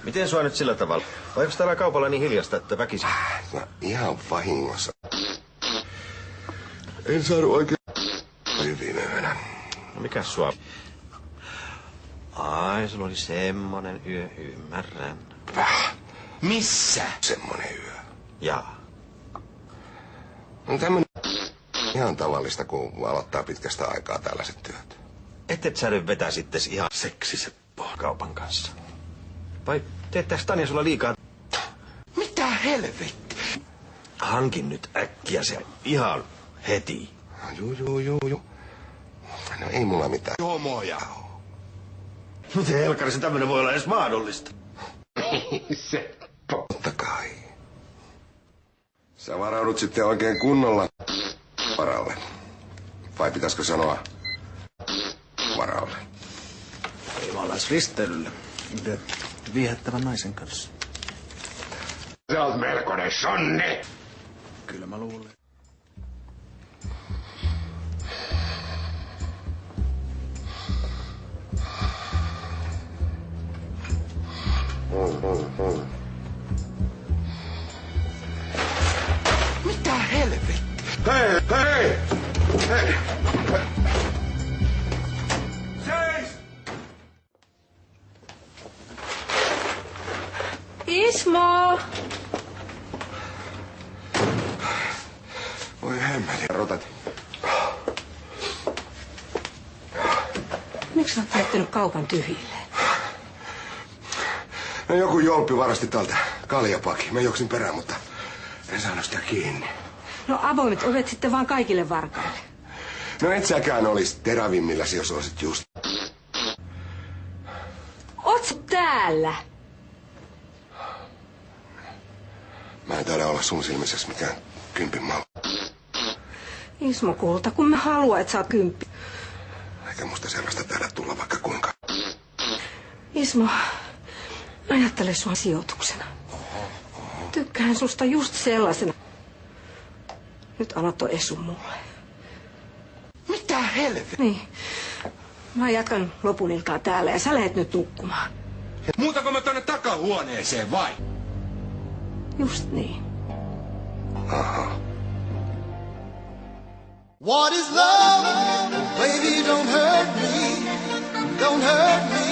Miten sua nyt sillä tavalla? Vai onko täällä kaupalla niin hiljasta, että väkisin? No ihan vahingossa. En saanut oikein viime yönä. No mikäs sua? Ai, sulla oli semmonen yö, ymmärrän. Missä? Semmonen yö. Jaa. No tämmönen ihan tavallista, kun aloittaa pitkästä aikaa tällaiset työt. Et sä nyt vetäsittes ihan seksiset kaupan kanssa? Vai teettääks Tanja sulla liikaa? Mitä helvetti? Hankin nyt äkkiä se ihan heti. Joo. No ei mulla mitään. Homoja. Miten helkkarisen tämmönen voi olla edes mahdollista? Se totta kai. Sä varaudut sitten oikein kunnolla varalle. Vai pitäisikö sanoa varalle? Ei mä ollaan risteilyllä. Yhden viehättävän naisen kanssa. Sä oot melkoinen sonne. Kyllä mä luulen. Mitä helvetti? Hei! Seis! Ismo! Voi hemmeli, rotat. Miksi sä oot jättänyt kaupan tyhjille? No joku jolppi varasti täältä kaljapakin. Mä juoksin perään, mutta en saanut sitä kiinni. No avoimet ovet sitten vaan kaikille varkaille. No et säkään olis terävimmilläsi, jos olisit just. Oot sä täällä? Mä en taida olla sun silmissäsi mikään kympin malli. Ismo kulta, kun mä haluan, että sä oot kymppi. Eikä musta sellaista taida tulla vaikka kuinka. Ismo, ajattele sua sijoituksena. Tykkään susta just sellaisena. Nyt anna toi Esu mulle. Mitä helvetti? Niin. Mä jatkan lopun iltaa täällä ja sä lähet nyt nukkumaan. Muutako mä tonne takahuoneeseen vai? Just niin. Aha. What is love? Baby, don't hurt me. Don't hurt me.